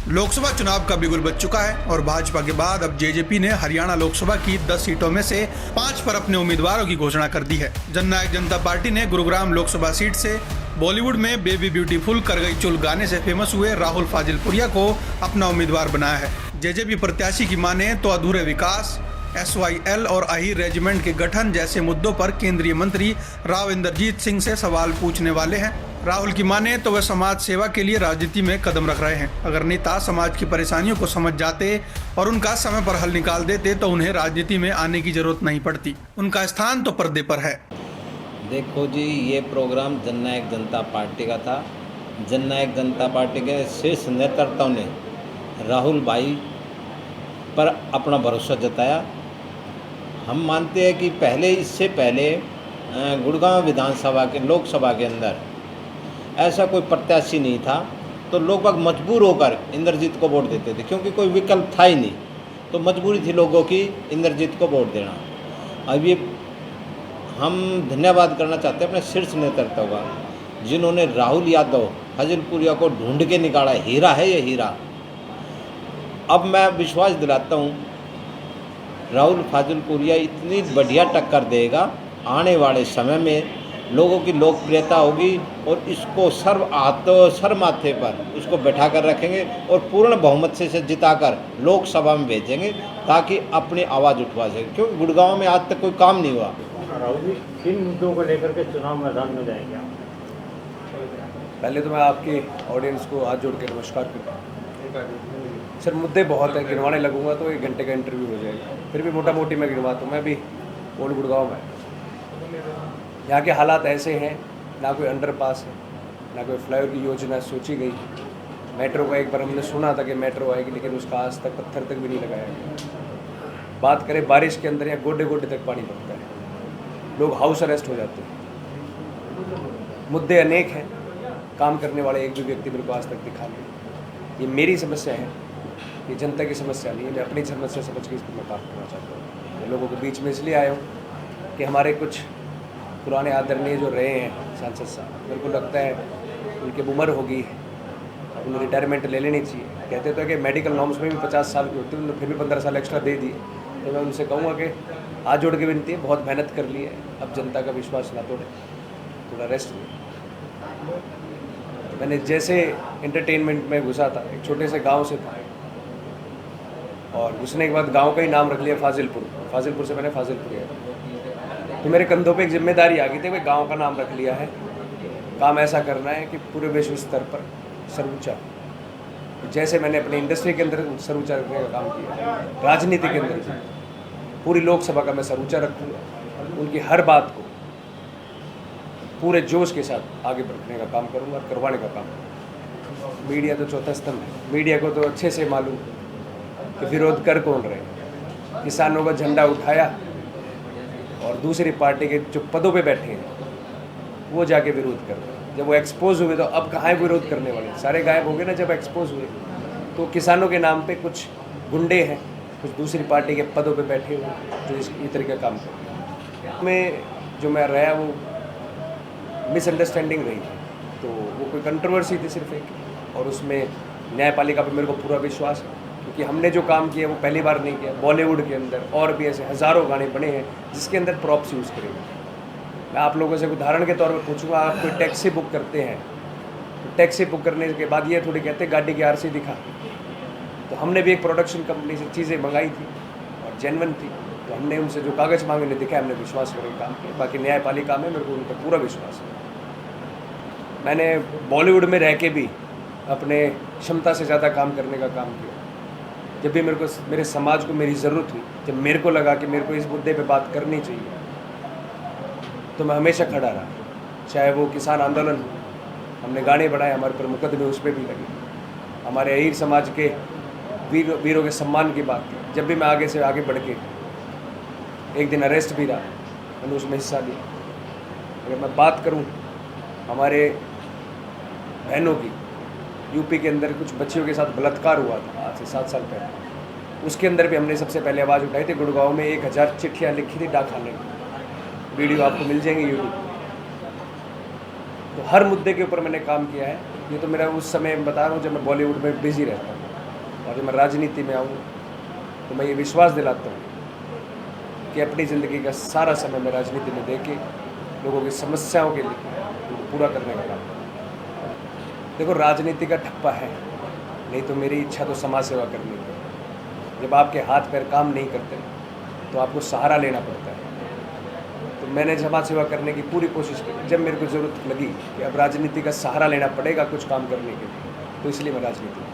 लोकसभा चुनाव का बिगुल बज चुका है और भाजपा के बाद अब जेजेपी ने हरियाणा लोकसभा की 10 सीटों में से 5 पर अपने उम्मीदवारों की घोषणा कर दी है। जननायक जनता पार्टी ने गुरुग्राम लोकसभा सीट से बॉलीवुड में बेबी ब्यूटीफुल कर गई चुल गाने से फेमस हुए राहुल फाजिलपुरिया को अपना उम्मीदवार बनाया है। जेजेपी प्रत्याशी की माने तो अधूरे विकास, SYL और अहीर रेजिमेंट के गठन जैसे मुद्दों पर केंद्रीय मंत्री राव इंद्रजीत सिंह से सवाल पूछने वाले हैं। राहुल की माने तो वे समाज सेवा के लिए राजनीति में कदम रख रहे हैं। अगर नेता समाज की परेशानियों को समझ जाते और उनका समय पर हल निकाल देते तो उन्हें राजनीति में आने की जरूरत नहीं पड़ती। उनका स्थान तो पर्दे पर है। देखो जी, ये प्रोग्राम जननायक जनता पार्टी का था। जननायक जनता पार्टी के शीर्ष नेतृत्व ने राहुल भाई पर अपना भरोसा जताया। हम मानते हैं कि इससे पहले गुड़गांव विधानसभा के लोकसभा के अंदर ऐसा कोई प्रत्याशी नहीं था, तो लोग बाग मजबूर होकर इंद्रजीत को वोट देते थे, क्योंकि कोई विकल्प था ही नहीं। तो मजबूरी थी लोगों की इंद्रजीत को वोट देना। अब ये हम धन्यवाद करना चाहते हैं अपने शीर्ष नेतृत्व का, जिन्होंने राहुल यादव फाजिलपुरिया को ढूंढ के निकाला। हीरा है ये हीरा। अब मैं विश्वास दिलाता हूँ राहुल फाजिलपुरिया इतनी बढ़िया टक्कर देगा, आने वाले समय में लोगों की लोकप्रियता होगी और इसको सर माथे पर इसको बैठा कर रखेंगे और पूर्ण बहुमत से जिताकर लोकसभा में भेजेंगे, ताकि अपनी आवाज़ उठवा सकें, क्योंकि गुड़गांव में आज तक कोई काम नहीं हुआ। राहुल जी, किन मुद्दों को लेकर के चुनाव मैदान में जाएंगे आप? पहले तो मैं आपकी ऑडियंस को हाथ जोड़ के नमस्कार करता हूँ। सर, मुद्दे बहुत हैं, गिनवाने लगूंगा तो 1 घंटे का इंटरव्यू हो जाएगा। फिर भी मोटा मोटी मैं गिनवाता हूँ। मैं भी ओल्ड गुड़गांव में, यहाँ के हालात ऐसे हैं, ना कोई अंडरपास है, ना कोई फ्लाईओवर की योजना सोची गई। मेट्रो का एक बार हमने सुना था कि मेट्रो आएगी, लेकिन उसका आज तक पत्थर तक भी नहीं लगाया गया। बात करें बारिश के अंदर, या गोडे गोडे तक पानी भरता है, लोग हाउस अरेस्ट हो जाते हैं। मुद्दे अनेक हैं, काम करने वाले एक भी व्यक्ति मेरे को आज तक दिखा नहीं। ये मेरी समस्या है, ये जनता की समस्या नहीं है। मैं अपनी समस्या समझ के इस पर मैं काम करना चाहता हूँ। मैं लोगों के बीच में इसलिए आया हूँ कि हमारे कुछ पुराने आदरणीय जो रहे हैं सांसद साहब, मेरे को लगता है उनकी उम्र होगी, उन्हें रिटायरमेंट ले लेनी चाहिए। कहते तो है कि मेडिकल नॉर्म्स में भी 50 साल की होती है, उन्होंने फिर भी 15 साल एक्स्ट्रा दे दिए। तो मैं उनसे कहूँगा कि हाथ जोड़ के विनती है, बहुत मेहनत कर ली है, अब जनता का विश्वास ना तोड़े, थोड़ा रेस्ट लें। मैंने जैसे एंटरटेनमेंट में घुसा था, एक छोटे से गाँव से था, और घुसने के बाद गाँव का ही नाम रख लिया फाजिलपुर से मैंने फाजिलपुर किया। तो मेरे कंधों पे एक जिम्मेदारी आ गई थी, भाई गांव का नाम रख लिया है, काम ऐसा करना है कि पूरे विश्व स्तर पर सर्वोच्च। जैसे मैंने अपनी इंडस्ट्री के अंदर सर्वोच्च रखने का काम किया, राजनीति के अंदर पूरी लोकसभा का मैं सर्वोच्च रखूँगा। उनकी हर बात को पूरे जोश के साथ आगे बढ़ने का काम करूँगा और करवाने का काम करूँगा। मीडिया तो चौथा स्तंभ है। मीडिया को तो अच्छे से मालूम कि विरोध कर कौन रहे। किसानों का झंडा उठाया और दूसरी पार्टी के जो पदों पे बैठे हैं वो जाके विरोध कर रहे हैं। जब वो एक्सपोज हुए तो अब कहाँ विरोध करने वाले, सारे गायब हो गए ना। जब एक्सपोज हुए तो किसानों के नाम पे कुछ गुंडे हैं, कुछ दूसरी पार्टी के पदों पे बैठे हुए जो इस तरह का काम करते हैं। में जो मैं रहा वो मिसअंडरस्टैंडिंग रही, तो वो कोई कंट्रोवर्सी थी सिर्फ एक, और उसमें न्यायपालिका पर मेरे को पूरा विश्वास है, क्योंकि हमने जो काम किया वो पहली बार नहीं किया। बॉलीवुड के अंदर और भी ऐसे हज़ारों गाने बने हैं जिसके अंदर प्रॉप्स यूज़ करेंगे। मैं आप लोगों से उदाहरण के तौर पर पूछूंगा, आप कोई टैक्सी बुक करते हैं तो टैक्सी बुक करने के बाद ये थोड़ी कहते हैं गाड़ी की RC दिखा। तो हमने भी एक प्रोडक्शन कंपनी से चीज़ें मंगाई थी और जेन्युइन थी, तो हमने उनसे जो कागज़ मांगे उन्हें दिखाया, हमने विश्वास करके काम किया। बाकी न्यायपालिका में मेरे को उन पर पूरा विश्वास है। मैंने बॉलीवुड में रह के भी अपने क्षमता से ज़्यादा काम करने का काम किया। जब भी मेरे समाज को मेरी ज़रूरत हुई, जब मेरे को लगा कि मेरे को इस मुद्दे पे बात करनी चाहिए, तो मैं हमेशा खड़ा रहा। चाहे वो किसान आंदोलन हो, हमने गाने बढ़ाए, हमारे पर मुकदमे उस पर भी लगे, हमारे अहीर समाज के वीरों के सम्मान की बात की। जब भी मैं आगे से आगे बढ़ के, एक दिन अरेस्ट भी रहा, मैंने उसमें हिस्सा लिया। अगर मैं बात करूँ हमारे बहनों की, यूपी के अंदर कुछ बच्चियों के साथ बलात्कार हुआ था आज से 7 साल पहले, उसके अंदर भी हमने सबसे पहले आवाज़ उठाई थी। गुड़गांव में 1000 चिट्ठियाँ लिखी थी डाकखाने में, वीडियो आपको मिल जाएंगे यूट्यूब। तो हर मुद्दे के ऊपर मैंने काम किया है। ये तो मेरा उस समय बता रहा हूँ जब मैं बॉलीवुड में बिजी रहता हूँ। और जब मैं राजनीति में आऊँ तो मैं ये विश्वास दिलाता हूँ कि अपनी ज़िंदगी का सारा समय मैं राजनीति में दे के लोगों की समस्याओं के लिए उनको पूरा करने का काम करूँ। देखो, राजनीति का ठप्पा है, नहीं तो मेरी इच्छा तो समाज सेवा करने की है। जब आपके हाथ पैर काम नहीं करते तो आपको सहारा लेना पड़ता है। तो मैंने समाज सेवा करने की पूरी कोशिश की। जब मेरे को ज़रूरत लगी कि अब राजनीति का सहारा लेना पड़ेगा कुछ काम करने के लिए, तो इसलिए मैं राजनीति में